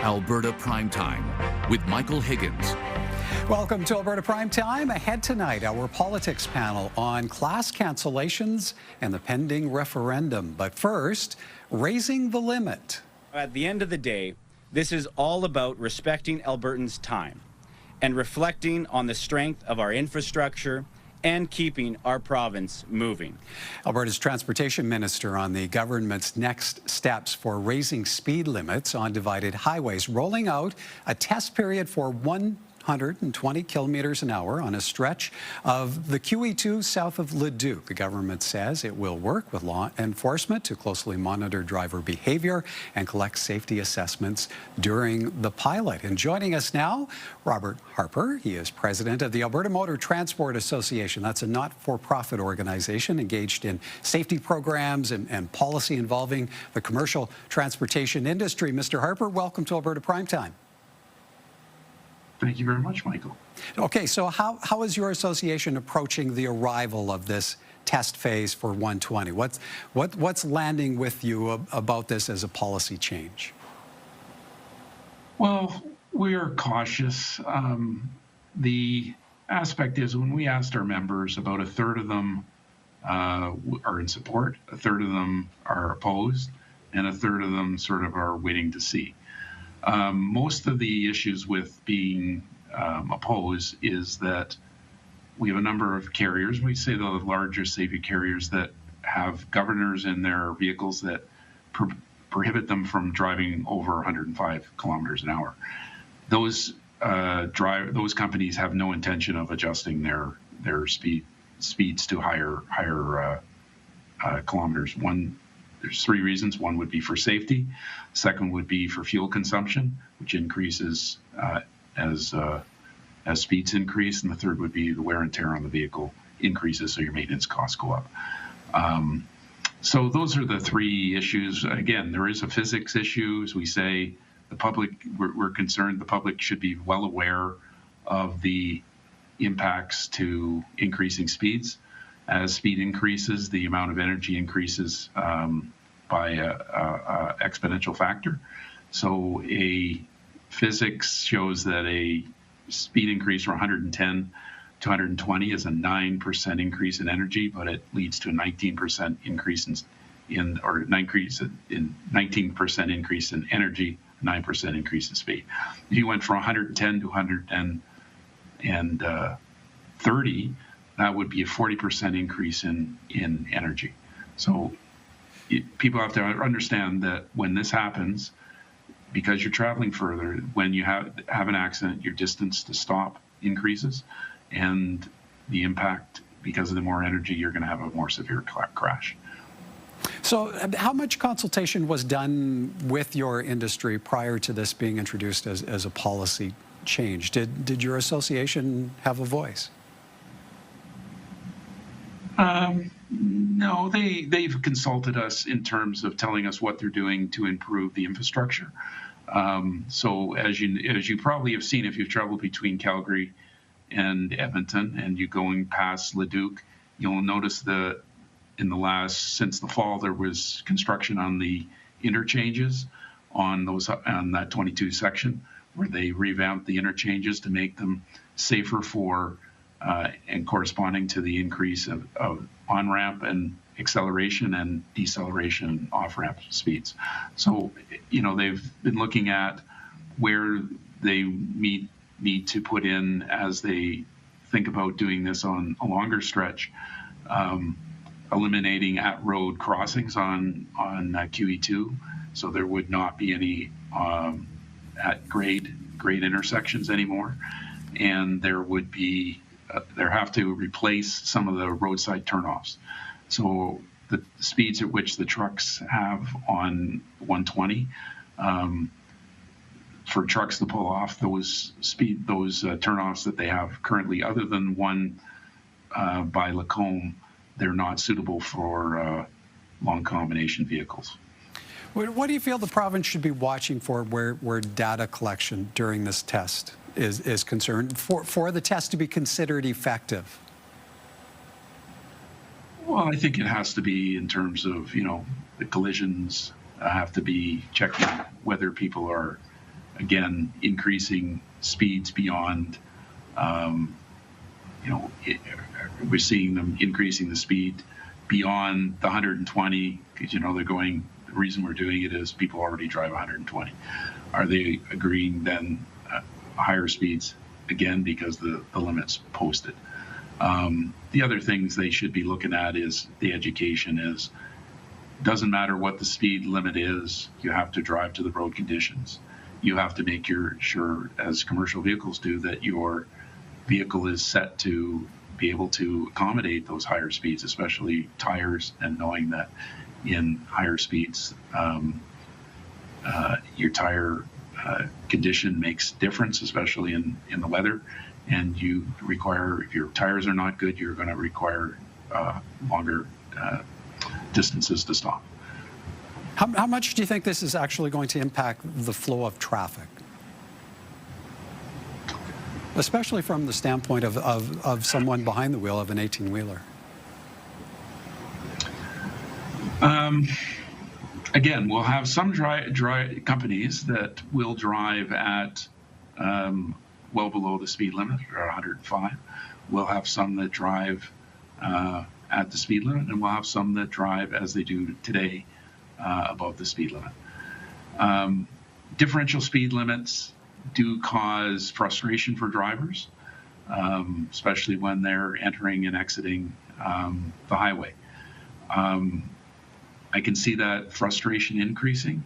Alberta Primetime with Michael Higgins. Welcome to Alberta Primetime. Ahead tonight, our politics panel on class cancellations and the pending referendum. But first, raising the limit. At the end of the day, this is all about respecting Albertans' time and reflecting on the strength of our infrastructure and keeping our province moving. Alberta's Transportation Minister on the government's next steps for raising speed limits on divided highways, rolling out a test period for 120 kilometers an hour on a stretch of the QE2 south of Leduc. The government says it will work with law enforcement to closely monitor driver behavior and collect safety assessments during the pilot. And joining us now, Robert Harper. He is president of the Alberta Motor Transport Association. That's a not-for-profit organization engaged in safety programs and policy involving the commercial transportation industry. Mr. Harper, welcome to Alberta Primetime. Thank you very much, Michael. Okay, so how is your association approaching the arrival of this test phase for 120? What's landing with you about this as a policy change? Well, we are cautious. The aspect is when we asked our members, about a third of them are in support, a third of them are opposed, and a third of them sort of are waiting to see. Most of the issues with being opposed is that we have a number of carriers, we say the larger safety carriers, that have governors in their vehicles that prohibit them from driving over 105 kilometers an hour. Those companies have no intention of adjusting their speeds to higher kilometers. There's three reasons. One would be for safety. Second would be for fuel consumption, which increases as speeds increase. And the third would be the wear and tear on the vehicle increases, so your maintenance costs go up. So those are the three issues. Again, there is a physics issue. As we say, the public, we're concerned the public should be well aware of the impacts to increasing speeds. As speed increases, the amount of energy increases by a exponential factor. So physics shows that a speed increase from 110 to 120 is a 9% increase in energy, but it leads to a 19% increase in 19% increase in energy, 9% increase in speed. If you went from 110 to 130, that would be a 40% increase in energy. So people have to understand that when this happens, because you're traveling further, when you have an accident, your distance to stop increases, and the impact, because of the more energy, you're going to have a more severe crash. So how much consultation was done with your industry prior to this being introduced as a policy change? Did your association have a voice? No, they've consulted us in terms of telling us what they're doing to improve the infrastructure. So as you probably have seen, if you've traveled between Calgary and Edmonton and you're going past Leduc, you'll notice that since the fall, there was construction on the interchanges on that 22 section, where they revamped the interchanges to make them safer for and corresponding to the increase of on-ramp and acceleration and deceleration off-ramp speeds. So, they've been looking at where they need to put in as they think about doing this on a longer stretch, eliminating at-road crossings on QE2, so there would not be any at grade intersections anymore, and there would be there have to replace some of the roadside turnoffs. So the speeds at which the trucks have on 120, for trucks to pull off those turnoffs that they have currently, other than one by Lacombe, they're not suitable for long combination vehicles. What do you feel the province should be watching for where data collection during this test is concerned, for the test to be considered effective? Well, I think it has to be in terms of, the collisions have to be checking whether people are again, increasing speeds beyond, we're seeing them increasing the speed beyond the 120, because, they're going, the reason we're doing it is people already drive 120. Are they agreeing then higher speeds? Again, because the limit's posted. The other things they should be looking at is the education is, doesn't matter what the speed limit is, you have to drive to the road conditions. You have to make sure, as commercial vehicles do, that your vehicle is set to be able to accommodate those higher speeds, especially tires, and knowing that in higher speeds, your tire condition makes difference, especially in the weather. And you require, if your tires are not good, you're going to require longer distances to stop. How much do you think this is actually going to impact the flow of traffic? Especially from the standpoint of someone behind the wheel of an 18-wheeler. Again, we'll have some dry companies that will drive at well below the speed limit, or 105. We'll have some that drive at the speed limit, and we'll have some that drive, as they do today, above the speed limit. Differential speed limits do cause frustration for drivers, especially when they're entering and exiting the highway. I can see that frustration increasing,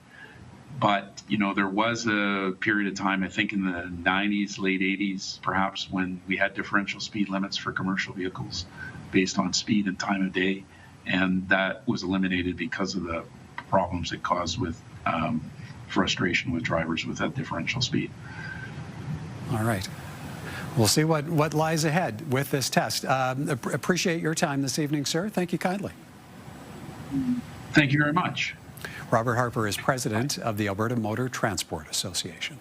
but there was a period of time, I think in the 90s, late 80s, perhaps, when we had differential speed limits for commercial vehicles based on speed and time of day, and that was eliminated because of the problems it caused with frustration with drivers with that differential speed. All right. We'll see what lies ahead with this test. Appreciate your time this evening, sir. Thank you kindly. Thank you very much. Robert Harper is president of the Alberta Motor Transport Association.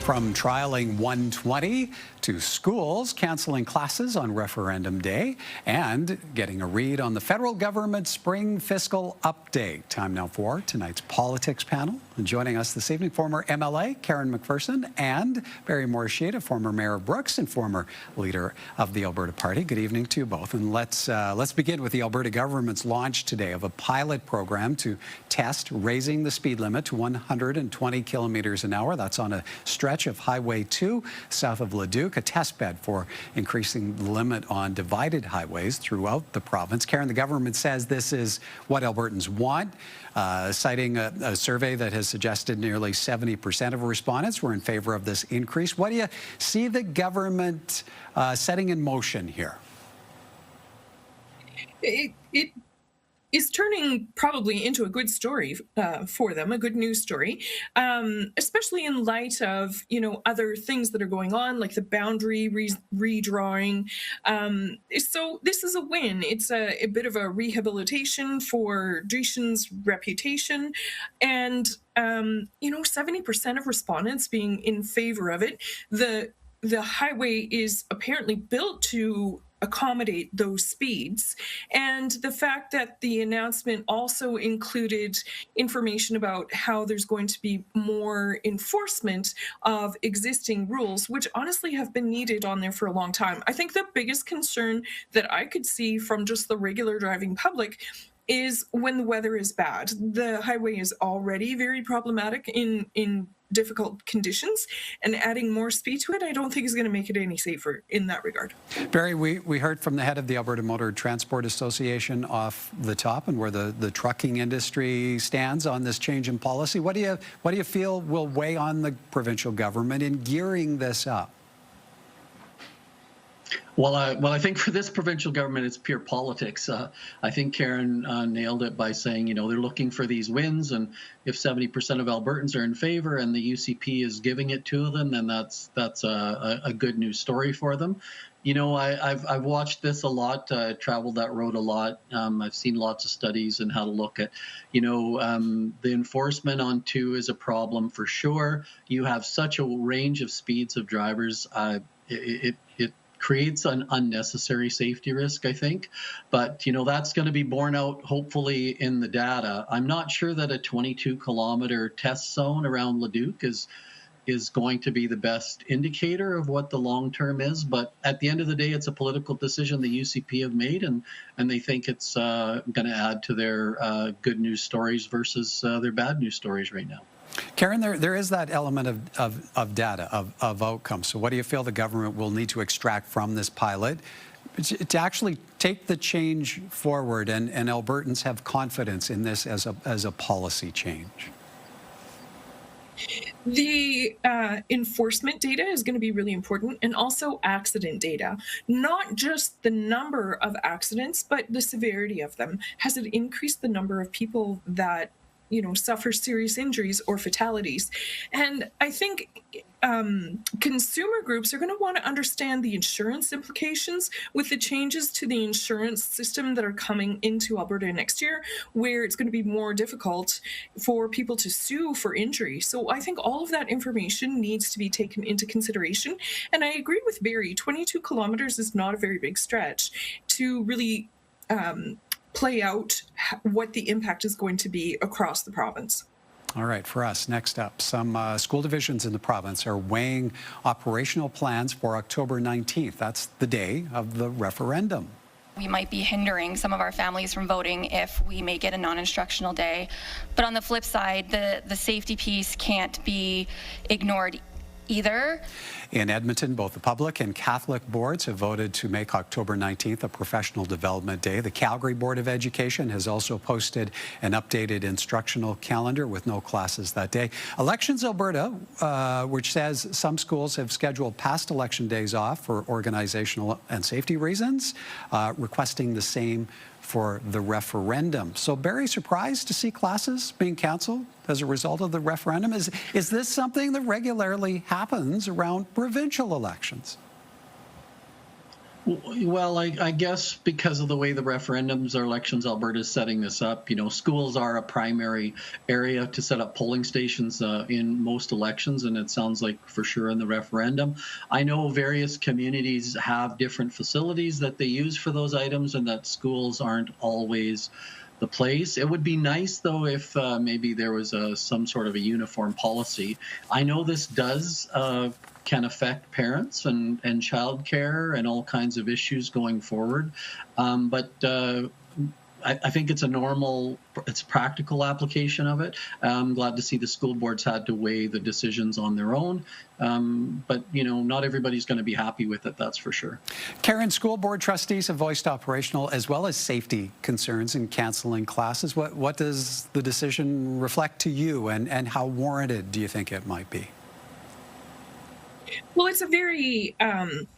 From trialing 120 to schools canceling classes on referendum day and getting a read on the federal government's spring fiscal update. Time now for tonight's politics panel. And joining us this evening, former MLA Karen McPherson and Barry Morishita, former Mayor of Brooks and former leader of the Alberta Party. Good evening to you both. And let's begin with the Alberta government's launch today of a pilot program to test raising the speed limit to 120 kilometers an hour. That's on a stretch of Highway 2 south of Leduc, a test bed for increasing the limit on divided highways throughout the province. Karen, the government says this is what Albertans want, citing a survey that has suggested nearly 70% of respondents were in favor of this increase. What do you see the government setting in motion here? It is turning probably into a good story for them, a good news story, especially in light of, other things that are going on, like the boundary redrawing. So this is a win. It's a bit of a rehabilitation for Dreeshen's reputation. And, 70% of respondents being in favor of it. The highway is apparently built to accommodate those speeds. And the fact that the announcement also included information about how there's going to be more enforcement of existing rules, which honestly have been needed on there for a long time. I think the biggest concern that I could see from just the regular driving public is when the weather is bad. The highway is already very problematic in difficult conditions, and adding more speed to it, I don't think is going to make it any safer in that regard. Barry, we heard from the head of the Alberta Motor Transport Association off the top, and where the trucking industry stands on this change in policy. What do you feel will weigh on the provincial government in gearing this up? Well, I think for this provincial government, it's pure politics. I think Karen nailed it by saying, they're looking for these wins, and if 70% of Albertans are in favor and the UCP is giving it to them, then that's a good news story for them. I've watched this a lot, traveled that road a lot. I've seen lots of studies on how to look at, the enforcement on 2 is a problem for sure. You have such a range of speeds of drivers. it creates an unnecessary safety risk, I think. But, that's going to be borne out, hopefully, in the data. I'm not sure that a 22-kilometer test zone around Leduc is going to be the best indicator of what the long term is. But at the end of the day, it's a political decision the UCP have made, and they think it's going to add to their good news stories versus their bad news stories right now. Karen, there is that element of data, of outcomes. So what do you feel the government will need to extract from this pilot to actually take the change forward and Albertans have confidence in this as a policy change? The enforcement data is going to be really important, and also accident data. Not just the number of accidents, but the severity of them. Has it increased the number of people that suffer serious injuries or fatalities? And I think consumer groups are going to want to understand the insurance implications with the changes to the insurance system that are coming into Alberta next year, where it's going to be more difficult for people to sue for injury. So I think all of that information needs to be taken into consideration. And I agree with Barry, 22 kilometers is not a very big stretch to really play out what the impact is going to be across the province. All right, for us, next up, some school divisions in the province are weighing operational plans for October 19th. That's the day of the referendum. We might be hindering some of our families from voting if we make it a non-instructional day. But on the flip side, the safety piece can't be ignored either. In Edmonton, both the public and Catholic boards have voted to make October 19th a professional development day. The Calgary Board of Education has also posted an updated instructional calendar with no classes that day. Elections Alberta, which says some schools have scheduled past election days off for organizational and safety reasons, requesting the same for the referendum. So, Barry, surprised to see classes being canceled as a result of the referendum? Is this something that regularly happens around provincial elections? Well, I guess because of the way the referendums or elections Alberta is setting this up, schools are a primary area to set up polling stations in most elections, and it sounds like for sure in the referendum. I know various communities have different facilities that they use for those items, and that schools aren't always the place. It would be nice, though, if maybe there was some sort of a uniform policy. I know this can affect parents and childcare and all kinds of issues going forward. But I think it's it's practical application of it. I'm glad to see the school boards had to weigh the decisions on their own. But, not everybody's going to be happy with it, that's for sure. Karen, school board trustees have voiced operational as well as safety concerns in canceling classes. What does the decision reflect to you, and how warranted do you think it might be? Well, it's a very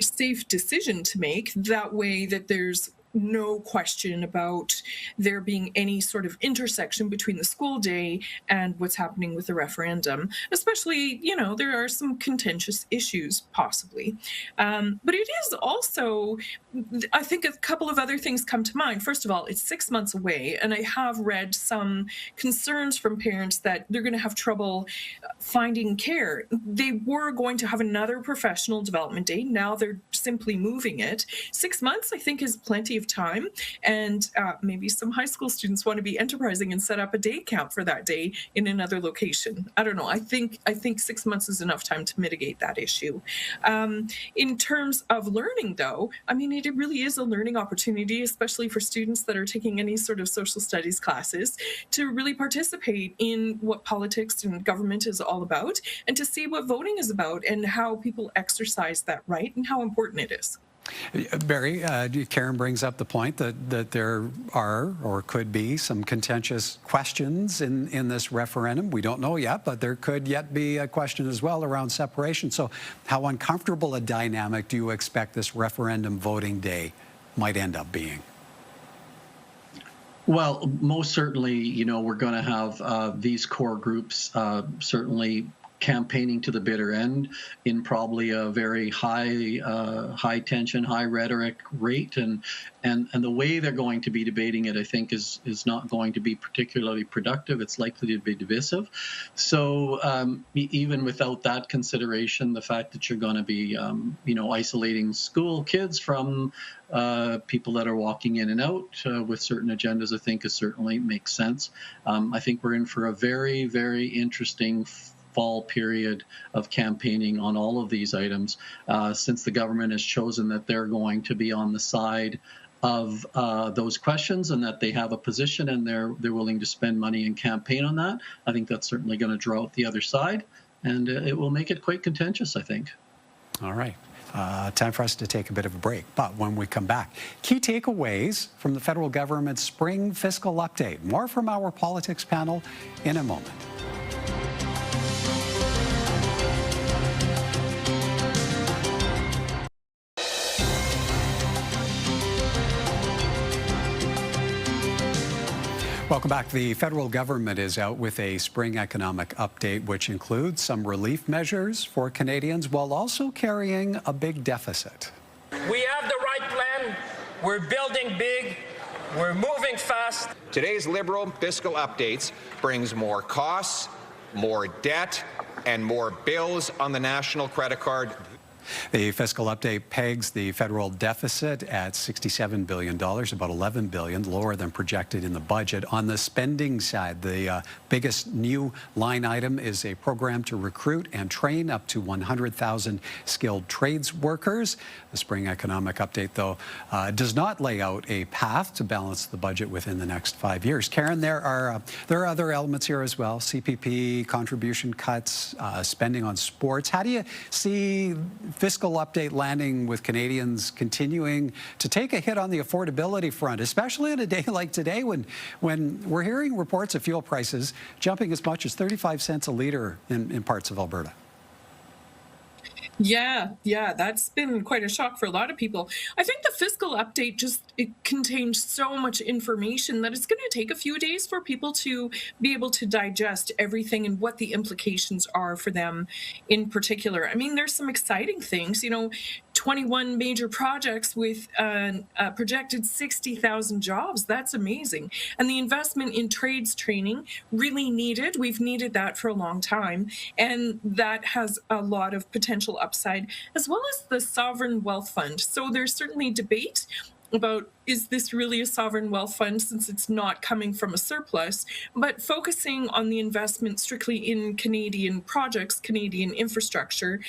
safe decision to make, that way that there's no question about there being any sort of intersection between the school day and what's happening with the referendum. Especially, there are some contentious issues possibly. But it is also, I think a couple of other things come to mind. First of all, it's 6 months away, and I have read some concerns from parents that they're going to have trouble finding care. They were going to have another professional development day. Now they're simply moving it. 6 months, I think, is plenty of time, and maybe some high school students want to be enterprising and set up a day camp for that day in another location. I don't know. I think 6 months is enough time to mitigate that issue. In terms of learning, though, it really is a learning opportunity, especially for students that are taking any sort of social studies classes, to really participate in what politics and government is all about, and to see what voting is about and how people exercise that right and how important it is. Barry, Karen brings up the point that there are or could be some contentious questions in this referendum. We don't know yet, but there could yet be a question as well around separation. So how uncomfortable a dynamic do you expect this referendum voting day might end up being? Well, most certainly, we're going to have these core groups certainly campaigning to the bitter end in probably a very high tension, high rhetoric rate, and the way they're going to be debating it, I think, is not going to be particularly productive. It's likely to be divisive. So even without that consideration, the fact that you're going to be isolating school kids from people that are walking in and out with certain agendas, I think, certainly makes sense. I think we're in for a very, very interesting fall period of campaigning on all of these items, since the government has chosen that they're going to be on the side of those questions, and that they have a position and they're willing to spend money and campaign on that. I think that's certainly going to draw out the other side, and it will make it quite contentious, I think. All right. Time for us to take a bit of a break. But when we come back, key takeaways from the federal government's spring fiscal update. More from our politics panel in a moment. Welcome back. The federal government is out with a spring economic update, which includes some relief measures for Canadians while also carrying a big deficit. We have the right plan. We're building big. We're moving fast. Today's Liberal fiscal updates brings more costs, more debt, and more bills on the national credit card. The fiscal update pegs the federal deficit at $67 billion, about $11 billion lower than projected in the budget. On the spending side, the biggest new line item is a program to recruit and train up to 100,000 skilled trades workers. The spring economic update, though, does not lay out a path to balance the budget within the next 5 years. Karen, there are other elements here as well: CPP, contribution cuts, spending on sports. How do you see fiscal update landing with Canadians continuing to take a hit on the affordability front, especially on a day like today when we're hearing reports of fuel prices jumping as much as 35 cents a litre in parts of Alberta? Yeah, that's been quite a shock for a lot of people. I think the fiscal update it contains so much information that it's going to take a few days for people to be able to digest everything and what the implications are for them in particular. I mean, there's some exciting things, 21 major projects with a projected 60,000 jobs. That's amazing. And the investment in trades training, really needed. We've needed that for a long time. And that has a lot of potential upside, as well as the Sovereign Wealth Fund. So there's certainly debate about, is this really a sovereign wealth fund since it's not coming from a surplus, but focusing on the investment strictly in Canadian projects, Canadian infrastructure.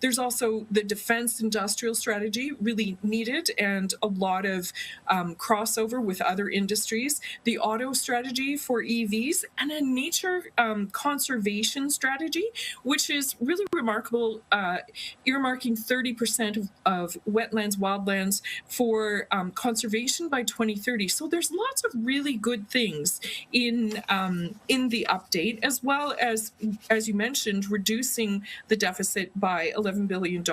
There's also the defense industrial strategy, really needed, and a lot of crossover with other industries, the auto strategy for EVs, and a nature conservation strategy, which is really remarkable, earmarking 30% of wetlands, wildlands for conservation by 2030. So there's lots of really good things in the update, as well as you mentioned, reducing the deficit by $11 billion.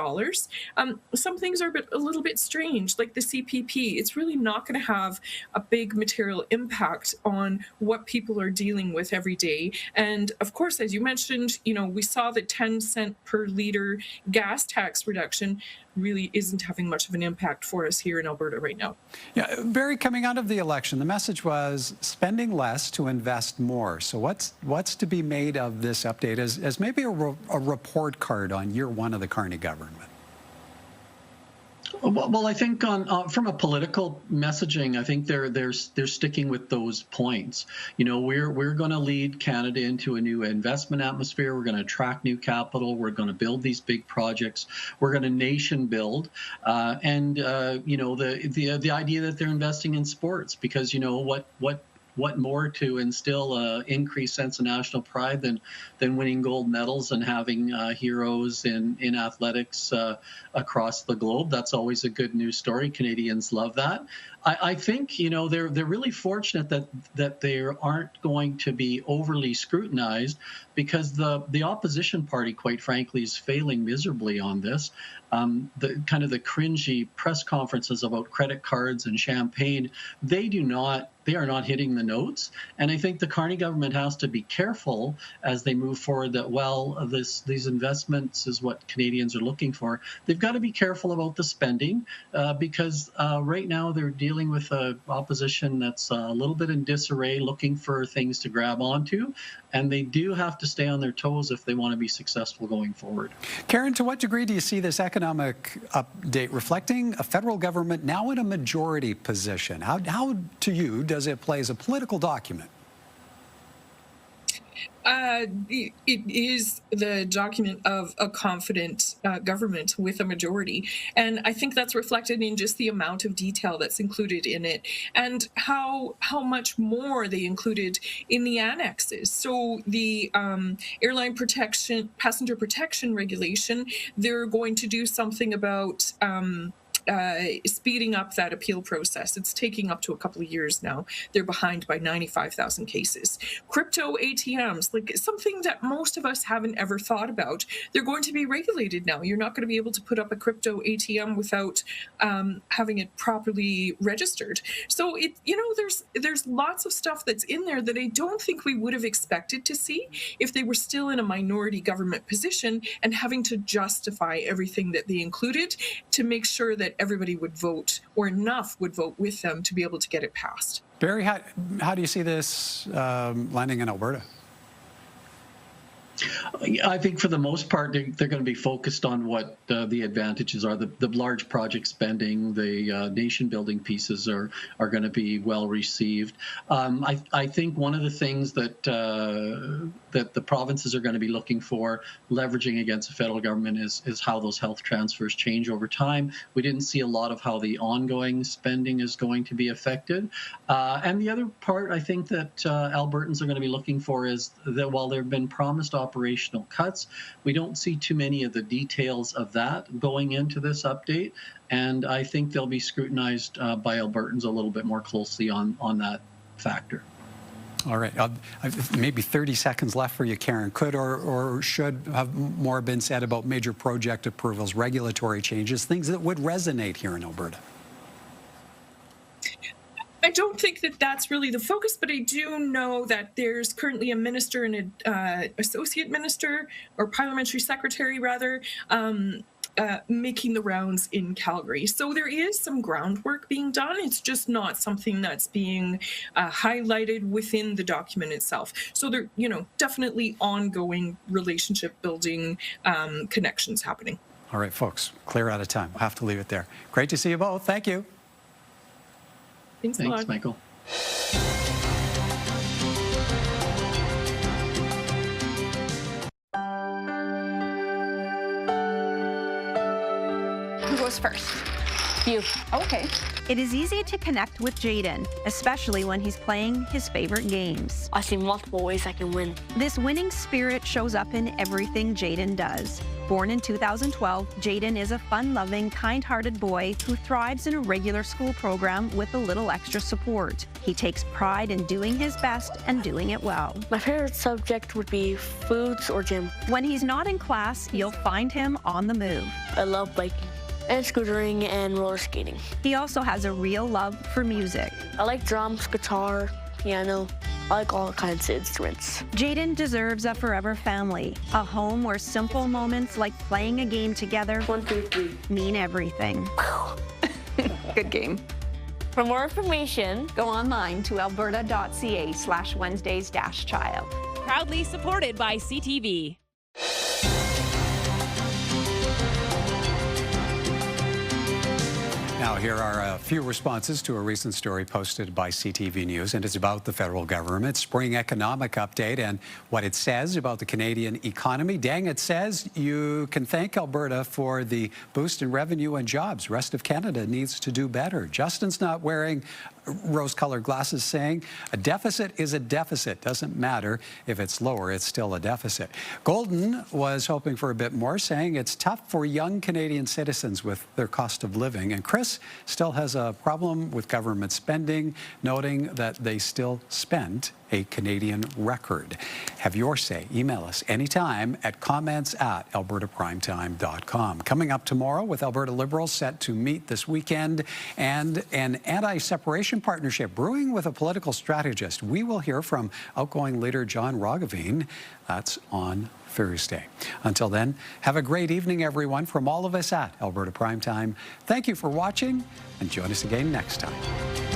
Some things are a little bit strange, like the CPP. It's really not going to have a big material impact on what people are dealing with every day. And of course, as you mentioned, we saw the 10-cent per liter gas tax reduction really isn't having much of an impact for us here in Alberta right now. Yeah, Barry, coming out of the election, the message was spending less to invest more. So what's to be made of this update as maybe a report card on year one of the Carney government? Well, I think from a political messaging, I think they're sticking with those points. We're going to lead Canada into a new investment atmosphere. We're going to attract new capital. We're going to build these big projects. We're going to nation build, and the idea that they're investing in sports, because what more to instill increased sense of national pride than winning gold medals and having heroes in athletics across the globe. That's always a good news story. Canadians love that. I think they're really fortunate that they aren't going to be overly scrutinized, because the opposition party, quite frankly, is failing miserably on this. The kind of the cringy press conferences about credit cards and champagne, they do not they are not hitting the notes. And I think the Carney government has to be careful as they move forward that, well, these investments is what Canadians are looking for. They've got to be careful about the spending because right now they're dealing with an opposition that's a little bit in disarray, looking for things to grab onto. And they do have to stay on their toes if they want to be successful going forward. Karen, to what degree do you see this economic update reflecting a federal government now in a majority position? How to you, does it play as a political document? It is the document of a confident government with a majority. And I think that's reflected in just the amount of detail that's included in it and how much more they included in the annexes. So the airline protection, passenger protection regulation, they're going to do something about speeding up that appeal process. It's taking up to a couple of years now. They're behind by 95,000 cases. Crypto ATMs, like something that most of us haven't ever thought about, they're going to be regulated now. You're not going to be able to put up a crypto ATM without having it properly registered. So there's lots of stuff that's in there that I don't think we would have expected to see if they were still in a minority government position and having to justify everything that they included to make sure that everybody would vote, or enough would vote with them to be able to get it passed. Barry, how do you see this landing in Alberta? I think for the most part, they're going to be focused on what the advantages are. The large project spending, the nation-building pieces are going to be well received. I think one of the things that the provinces are going to be looking for, leveraging against the federal government, is how those health transfers change over time. We didn't see a lot of how the ongoing spending is going to be affected. And the other part I think that Albertans are going to be looking for is that while there have been promised operational cuts, we don't see too many of the details of that going into this update. And I think they'll be scrutinized by Albertans a little bit more closely on that factor. All right. Maybe 30 seconds left for you, Karen. Could or should have more been said about major project approvals, regulatory changes, things that would resonate here in Alberta? I don't think that that's really the focus, but I do know that there's currently a minister and an associate minister, or parliamentary secretary rather, making the rounds in Calgary. So there is some groundwork being done. It's just not something that's being highlighted within the document itself. So there, definitely ongoing relationship building connections happening. All right, folks, clear out of time. We'll have to leave it there. Great to see you both. Thank you. Thanks a lot. Michael. Who goes first? You. Okay. It is easy to connect with Jaden, especially when he's playing his favorite games. I see multiple ways I can win. This winning spirit shows up in everything Jaden does. Born in 2012, Jaden is a fun-loving, kind-hearted boy who thrives in a regular school program with a little extra support. He takes pride in doing his best and doing it well. My favorite subject would be foods or gym. When he's not in class, you'll find him on the move. I love biking and scootering and roller skating. He also has a real love for music. I like drums, guitar, piano. I like all kinds of instruments. Jaden deserves a forever family, a home where simple moments like playing a game together 1, 2, 3 mean everything. Good game. For more information, go online to alberta.ca/Wednesdays-child. Proudly supported by CTV. Now, here are a few responses to a recent story posted by CTV News, and it's about the federal government spring economic update and what it says about the Canadian economy. Dang, it says you can thank Alberta for the boost in revenue and jobs. Rest of Canada needs to do better. Justin's not wearing rose-colored glasses, saying a deficit is a deficit. Doesn't matter if it's lower, it's still a deficit. Golden was hoping for a bit more, saying it's tough for young Canadian citizens with their cost of living. And Chris still has a problem with government spending, noting that they still spend a Canadian record. Have your say. Email us anytime at comments@albertaprimetime.com. Coming up tomorrow, with Alberta Liberals set to meet this weekend and an anti-separation partnership brewing with a political strategist, we will hear from outgoing leader John Roggeveen. That's on Thursday. Until then, have a great evening, everyone. From all of us at Alberta Primetime, thank you for watching, and join us again next time.